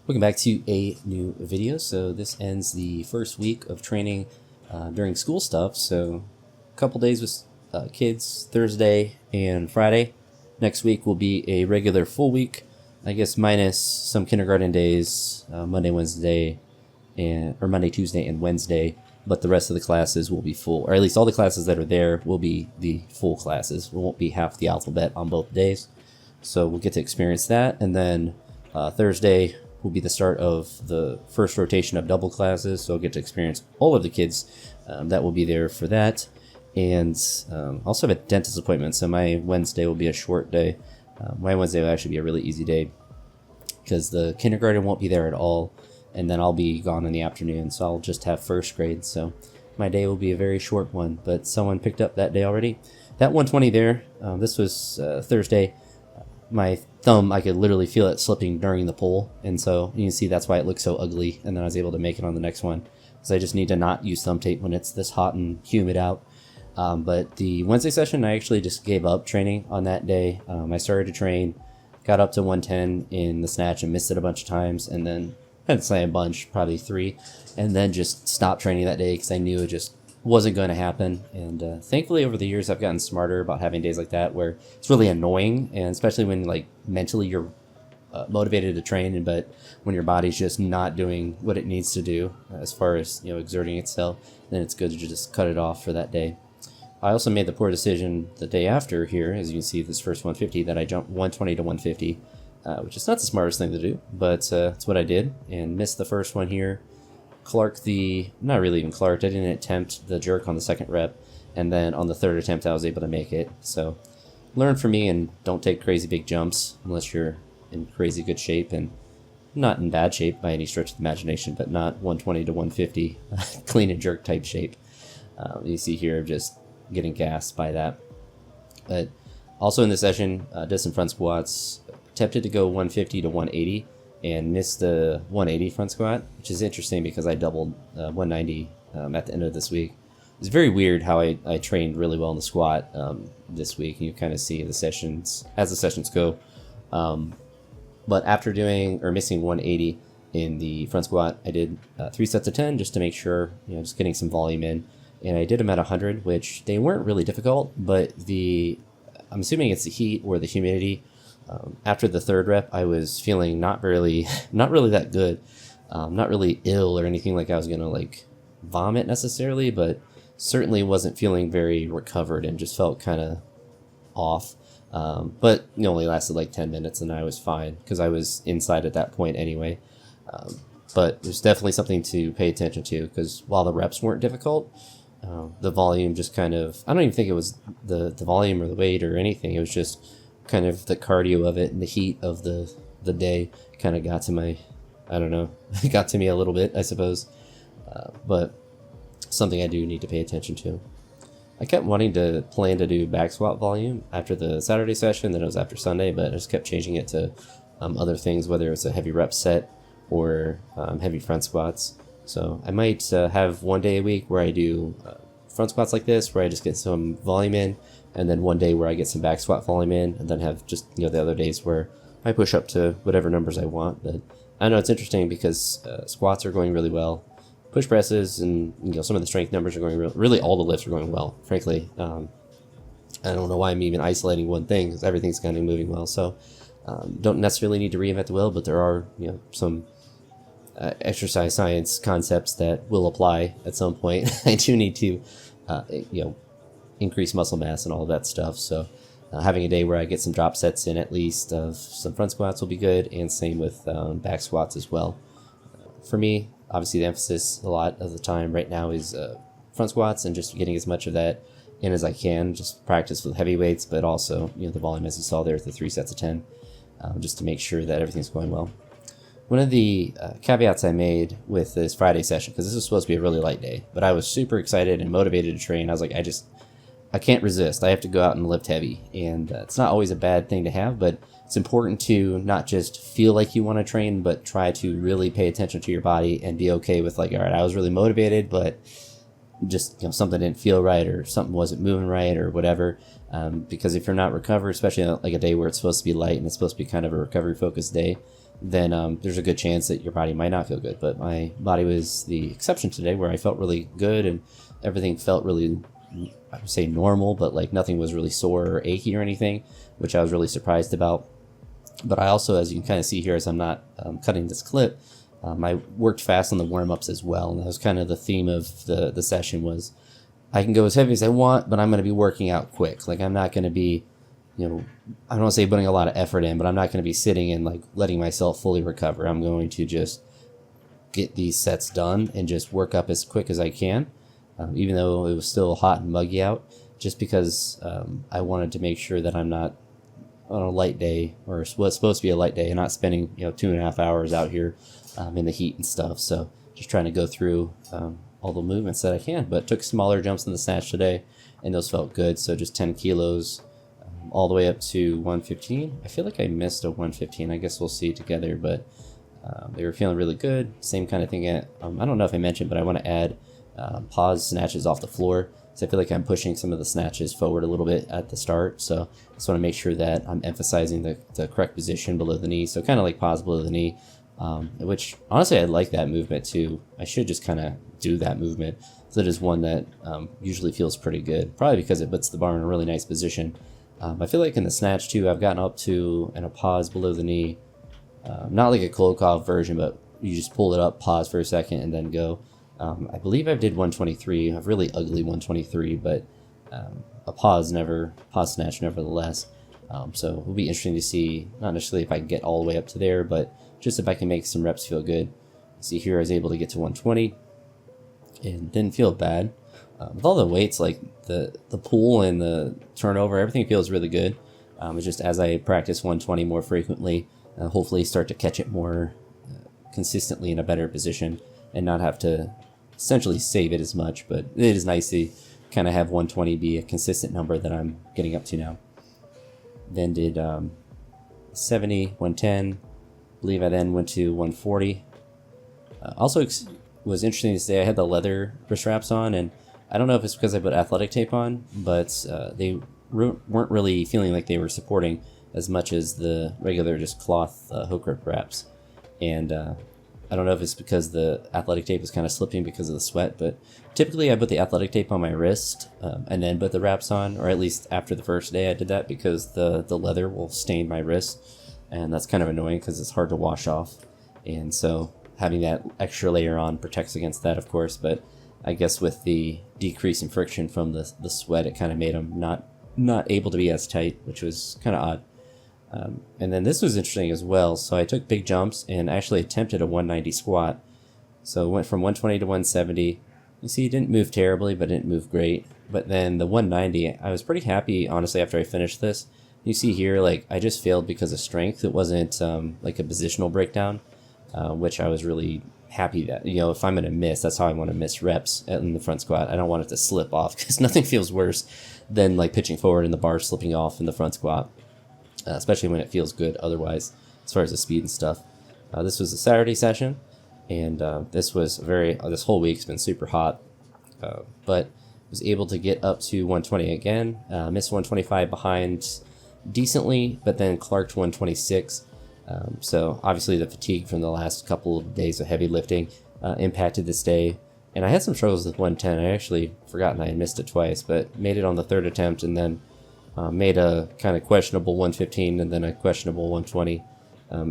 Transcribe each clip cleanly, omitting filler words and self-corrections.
Welcome back to a new video. So this ends the first week of training during school stuff. So a couple days with kids, Thursday and Friday. Next week will be a regular full week, I guess, minus some kindergarten days, Monday, Wednesday, or Monday, Tuesday, and Wednesday. But the rest of the classes will be full, or at least all the classes that are there will be the full classes. It won't be half the alphabet on both days. So we'll get to experience that. And then Thursday will be the start of the first rotation of double classes, so I'll get to experience all of the kids that will be there for that. And also have a dentist appointment, so my Wednesday will be a short day. My Wednesday will actually be a really easy day because the kindergarten won't be there at all, and then I'll be gone in the afternoon, so I'll just have first grade. So my day will be a very short one, but someone picked up that day already. That 120 there, this was Thursday. My thumb, I could literally feel it slipping during the pull, and so you can see that's why it looks so ugly. And then I was able to make it on the next one because I just need to not use thumb tape when it's this hot and humid out. But the Wednesday session, I actually just gave up training on that day. I started to train, got up to 110 in the snatch and missed it a bunch of times, and then I didn't say a bunch, probably 3, and then just stopped training that day because I knew it just wasn't going to happen. And thankfully over the years I've gotten smarter about having days like that where it's really annoying, and especially when like mentally you're motivated to train, but when your body's just not doing what it needs to do as far as, you know, exerting itself, then it's good to just cut it off for that day. I also made the poor decision the day after here, as you can see this first 150, that I jumped 120 to 150, which is not the smartest thing to do, but it's what I did, and missed the first one here. Not really even clarked, I didn't attempt the jerk on the second rep, and then on the third attempt I was able to make it. So learn from me and don't take crazy big jumps unless you're in crazy good shape, and not in bad shape by any stretch of the imagination, but not 120 to 150 clean and jerk type shape. You see here just getting gassed by that. But also in this session, did some front squats, attempted to go 150 to 180 and missed the 180 front squat, which is interesting because I doubled 190 at the end of this week. It's very weird how I trained really well in the squat this week. You kind of see the sessions as the sessions go. But after doing or missing 180 in the front squat, I did 3 sets of 10 just to make sure, you know, just getting some volume in. And I did them at 100, which they weren't really difficult, but I'm assuming it's the heat or the humidity. After the third rep, I was feeling not really that good, not really ill or anything like I was gonna like vomit necessarily, but certainly wasn't feeling very recovered and just felt kind of off. But it only lasted like 10 minutes and I was fine because I was inside at that point anyway. But there's definitely something to pay attention to because while the reps weren't difficult, the volume just kind of, I don't even think it was the volume or the weight or anything. It was just kind of the cardio of it and the heat of the day kind of got to my, I don't know, got to me a little bit, I suppose. But something I do need to pay attention to. I kept wanting to plan to do back squat volume after the Saturday session, then it was after Sunday, but I just kept changing it to other things, whether it's a heavy rep set or heavy front squats. So I might have one day a week where I do front squats like this, where I just get some volume in, and then one day where I get some back squat volume in, and then have just, you know, the other days where I push up to whatever numbers I want. But I know it's interesting because squats are going really well, push presses and, you know, some of the strength numbers are going really all the lifts are going well, frankly. I don't know why I'm even isolating one thing because everything's kind of moving well. So don't necessarily need to reinvent the wheel, but there are, you know, some exercise science concepts that will apply at some point. I do need to, you know, increase muscle mass and all of that stuff. So having a day where I get some drop sets in at least of some front squats will be good, and same with back squats as well. For me, obviously the emphasis a lot of the time right now is front squats and just getting as much of that in as I can, just practice with heavy weights, but also, you know, the volume as you saw there with the 3 sets of 10, just to make sure that everything's going well. One of the caveats I made with this Friday session, because this was supposed to be a really light day, but I was super excited and motivated to train. I was like, I can't resist. I have to go out and lift heavy. And it's not always a bad thing to have, but it's important to not just feel like you want to train, but try to really pay attention to your body and be okay with like, all right, I was really motivated, but just, you know, something didn't feel right or something wasn't moving right or whatever. Because if you're not recovered, especially like a day where it's supposed to be light and it's supposed to be kind of a recovery focused day, then there's a good chance that your body might not feel good. But my body was the exception today, where I felt really good and everything felt really, I would say normal, but like nothing was really sore or achy or anything, which I was really surprised about. But I also, as you can kind of see here, as I'm not cutting this clip, I worked fast on the warm-ups as well. And that was kind of the theme of the session was, I can go as heavy as I want, but I'm going to be working out quick. Like I'm not going to be, I don't want to say putting a lot of effort in, but I'm not going to be sitting and like letting myself fully recover. I'm going to just get these sets done and just work up as quick as I can, even though it was still hot and muggy out, just because I wanted to make sure that I'm not on a light day, or what's supposed to be a light day, and not spending 2.5 hours out here in the heat and stuff. So just trying to go through all the movements that I can, but took smaller jumps in the snatch today, and those felt good. So just 10 kilos all the way up to 115. I feel like I missed a 115. I guess we'll see together, but they were feeling really good. Same kind of thing at, I don't know if I mentioned, but I want to add pause snatches off the floor. So I feel like I'm pushing some of the snatches forward a little bit at the start. So I just want to make sure that I'm emphasizing the correct position below the knee. So kind of like pause below the knee, which honestly I like that movement too. I should just kind of do that movement. So that is one that usually feels pretty good, probably because it puts the bar in a really nice position. I feel like in the snatch too, I've gotten up to and a pause below the knee, not like a Kolokov version, but you just pull it up, pause for a second, and then go. I believe I did 123, a really ugly 123, but a pause snatch nevertheless. So it'll be interesting to see, not necessarily if I can get all the way up to there, but just if I can make some reps feel good. See here, I was able to get to 120 and didn't feel bad. With all the weights, like the pull and the turnover, everything feels really good. It's just as I practice 120 more frequently, hopefully start to catch it more consistently in a better position and not have to essentially save it as much. But it is nice to kind of have 120 be a consistent number that I'm getting up to now. Then did 70, 110. I believe I then went to 140. Also was interesting to say I had the leather wrist wraps on, and I don't know if it's because I put athletic tape on, but they weren't really feeling like they were supporting as much as the regular just cloth hook grip wraps. And I don't know if it's because the athletic tape is kind of slipping because of the sweat, but typically I put the athletic tape on my wrist and then put the wraps on, or at least after the first day I did that, because the leather will stain my wrist, and that's kind of annoying because it's hard to wash off. And so having that extra layer on protects against that, of course, but I guess with the decrease in friction from the sweat, it kind of made them not able to be as tight, which was kind of odd. And then this was interesting as well. So I took big jumps and actually attempted a 190 squat. So it went from 120 to 170. You see, it didn't move terribly, but it didn't move great. But then the 190, I was pretty happy, honestly, after I finished this. You see here, like, I just failed because of strength. It wasn't like a positional breakdown, which I was really happy that, if I'm going to miss, that's how I want to miss reps in the front squat. I don't want it to slip off, because nothing feels worse than like pitching forward and the bar slipping off in the front squat. Especially when it feels good otherwise, as far as the speed and stuff. This was a Saturday session, and this whole week's been super hot, but was able to get up to 120 again, missed 125 behind decently, but then clarked 126. So obviously the fatigue from the last couple of days of heavy lifting impacted this day, and I had some struggles with 110. I actually forgotten I had missed it twice, but made it on the third attempt, and then made a kind of questionable 115 and then a questionable 120,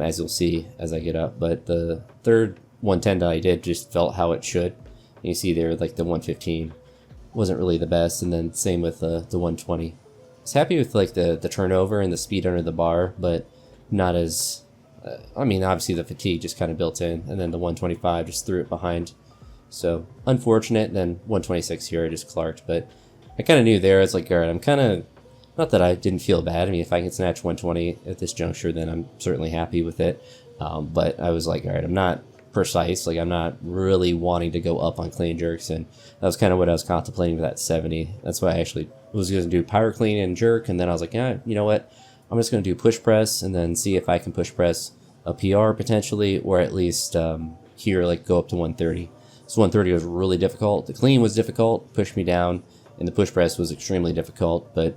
as you'll see as I get up. But the third 110 that I did just felt how it should. And you see there, like the 115 wasn't really the best, and then same with the 120. I was happy with like the turnover and the speed under the bar, but not as, obviously the fatigue just kind of built in, and then the 125 just threw it behind. So unfortunate. Then 126 here I just clarked, but I kind of knew there, it's like, all right, I'm kind of, not that I didn't feel bad. If I can snatch 120 at this juncture, then I'm certainly happy with it. But I was like, all right, I'm not precise. Like, I'm not really wanting to go up on clean jerks. And that was kind of what I was contemplating with that 70. That's why I actually was going to do power clean and jerk. And then I was like, yeah, you know what? I'm just going to do push press and then see if I can push press a PR potentially, or at least here, like go up to 130. So 130 was really difficult. The clean was difficult, pushed me down. And the push press was extremely difficult, but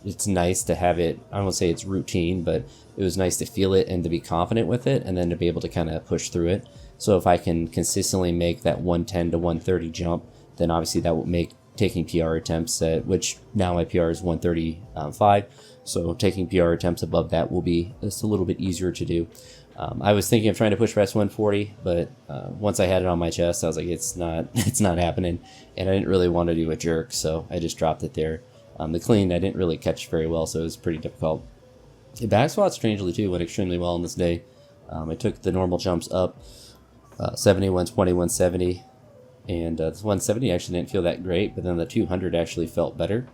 it's nice to have it. I won't say it's routine, but it was nice to feel it and to be confident with it, and then to be able to kind of push through it. So if I can consistently make that 110 to 130 jump, then obviously that will make taking PR attempts at, which now my PR is 135. So taking PR attempts above that will be just a little bit easier to do. I was thinking of trying to push press 140, but once I had it on my chest, I was like, it's not happening, and I didn't really want to do a jerk, so I just dropped it there. The clean I didn't really catch very well, so it was pretty difficult. The back squat, strangely too, went extremely well on this day. I took the normal jumps up, 70, 120, 170, and the 170 actually didn't feel that great, but then the 200 actually felt better.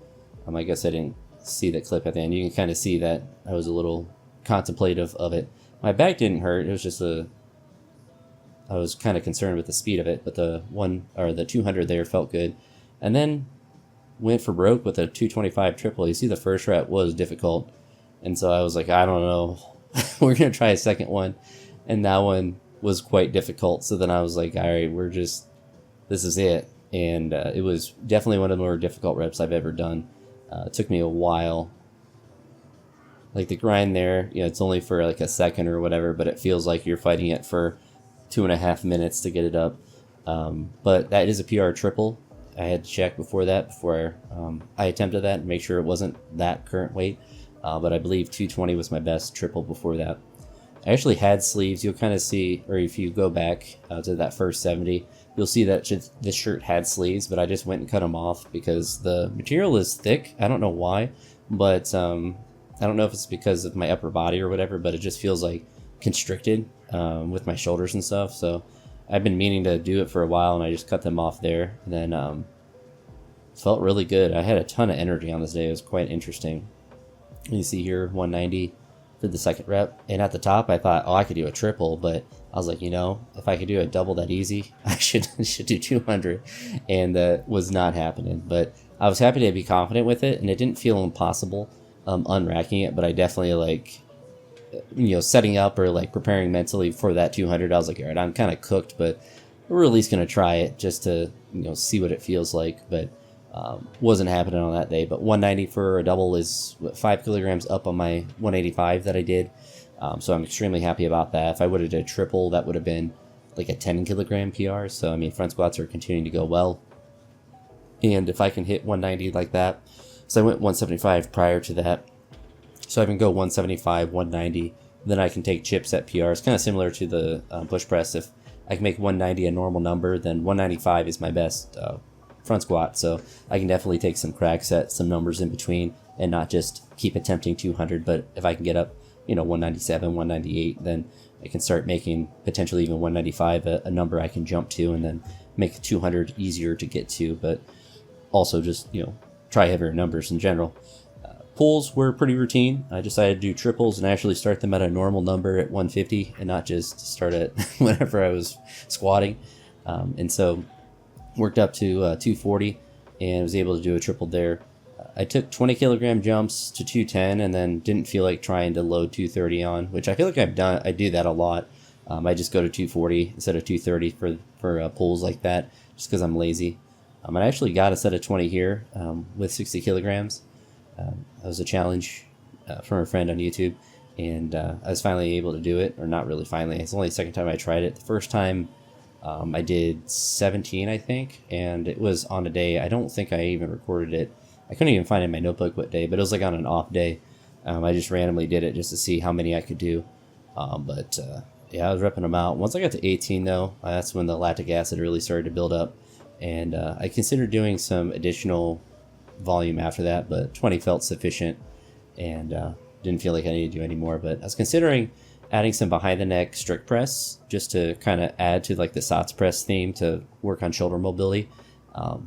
I guess I didn't see the clip at the end. You can kind of see that I was a little contemplative of it. My back didn't hurt. It was just I was kind of concerned with the speed of it, but the 200 there felt good. And then went for broke with a 225 triple. You see the first rep was difficult. And so I was like, I don't know. We're going to try a second one. And that one was quite difficult. So then I was like, all right, this is it. And it was definitely one of the more difficult reps I've ever done. It took me a while. Like the grind there, it's only for like a second or whatever, but it feels like you're fighting it for 2.5 minutes to get it up. But that is a PR triple. I had to check before I attempted that and make sure it wasn't that current weight. But I believe 220 was my best triple before that. I actually had sleeves. You'll kind of see, or if you go back to that first 70, you'll see that this shirt had sleeves, but I just went and cut them off because the material is thick. I don't know why, but I don't know if it's because of my upper body or whatever, but it just feels like constricted with my shoulders and stuff. So I've been meaning to do it for a while, and I just cut them off there. And then felt really good. I had a ton of energy on this day. It was quite interesting. You see here, 190 for the second rep. And at the top, I thought, I could do a triple, but I was like, if I could do a double that easy, I should do 200. And that was not happening. But I was happy to be confident with it, and it didn't feel impossible unracking it, but I definitely setting up or preparing mentally for that 200. I was like, all right, I'm kind of cooked, but we're at least going to try it just to, see what it feels like. But wasn't happening on that day. But 190 for a double is 5 kilograms up on my 185 that I did. So I'm extremely happy about that. If I would have did a triple, that would have been like a 10 kilogram PR. So, front squats are continuing to go well. And if I can hit 190 like that, so I went 175 prior to that. So I can go 175, 190, then I can take chips at PR. It's kind of similar to the push press. If I can make 190 a normal number, then 195 is my best front squat. So I can definitely take some cracks at some numbers in between and not just keep attempting 200. But if I can get up, 197, 198, then I can start making potentially even 195 a number I can jump to, and then make 200 easier to get to. But also just, try heavier numbers in general. Pulls were pretty routine. I decided to do triples and actually start them at a normal number at 150 and not just start at whenever I was squatting. And so worked up to 240 and was able to do a triple there. I took 20 kilogram jumps to 210 and then didn't feel like trying to load 230 on, which I feel like I do that a lot. I just go to 240 instead of 230 for pulls like that, just because I'm lazy. I actually got a set of 20 here with 60 kilograms. That was a challenge from a friend on YouTube, and I was finally able to do it, or not really finally. It's only the second time I tried it. The first time I did 17, I think, and it was on a day. I don't think I even recorded it. I couldn't even find in my notebook what day, but it was on an off day. I just randomly did it just to see how many I could do. But I was repping them out. Once I got to 18, though, that's when the lactic acid really started to build up. And I considered doing some additional volume after that, but 20 felt sufficient, and didn't feel like I needed to do any more. But I was considering adding some behind the neck strict press just to kind of add to the SOTS press theme to work on shoulder mobility.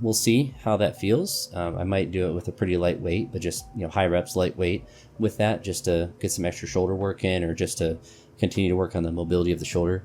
We'll see how that feels. I might do it with a pretty light weight, but just high reps, light weight with that, just to get some extra shoulder work in, or just to continue to work on the mobility of the shoulder.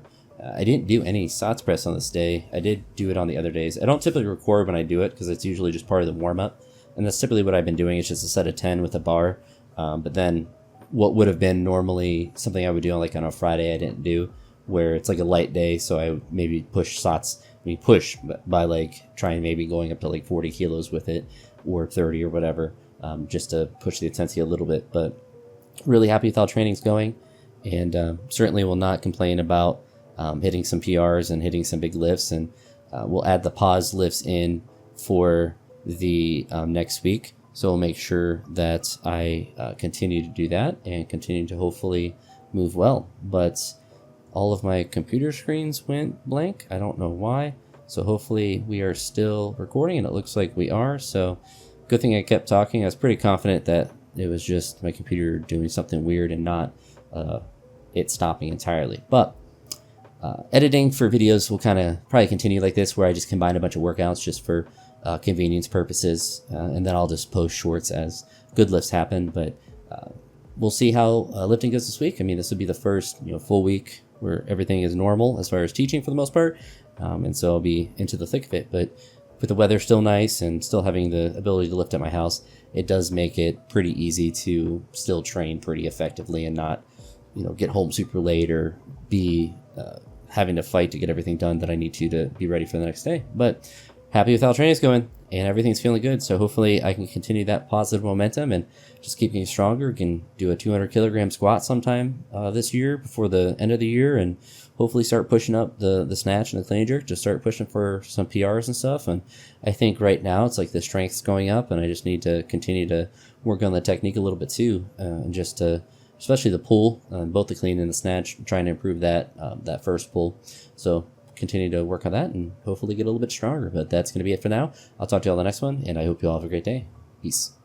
I didn't do any SOTS press on this day. I did do it on the other days. I don't typically record when I do it because it's usually just part of the warm-up. And that's typically what I've been doing. It's just a set of 10 with a bar. But then what would have been normally something I would do on a Friday I didn't do, where it's a light day. So I would maybe push SOTS. Push by trying maybe going up to 40 kilos with it, or 30 or whatever. just to push the intensity a little bit. But really happy with how training's going, and certainly will not complain about hitting some PRs and hitting some big lifts, and we'll add the pause lifts in for the next week. So we'll make sure that I continue to do that and continue to hopefully move well. But all of my computer screens went blank. I don't know why. So hopefully we are still recording, and it looks like we are. So good thing I kept talking. I was pretty confident that it was just my computer doing something weird and not it stopping entirely. But editing for videos will kind of probably continue like this, where I just combine a bunch of workouts just for convenience purposes, and then I'll just post shorts as good lifts happen. But we'll see how lifting goes this week. I mean, this will be the first full week where everything is normal as far as teaching for the most part, and so I'll be into the thick of it. But with the weather still nice and still having the ability to lift at my house, it does make it pretty easy to still train pretty effectively and not get home super late or be having to fight to get everything done that I need to be ready for the next day. But happy with how training's going, and everything's feeling good. So hopefully I can continue that positive momentum and just keep getting stronger. Can do a 200 kilogram squat sometime this year before the end of the year, and hopefully start pushing up the snatch and the clean and jerk, just start pushing for some PRs and stuff. And I think right now it's like the strength's going up, and I just need to continue to work on the technique a little bit too, and just to, especially the pull, both the clean and the snatch, trying to improve that first pull. So continue to work on that and hopefully get a little bit stronger. But that's going to be it for now. I'll talk to you all in the next one, and I hope you all have a great day. Peace.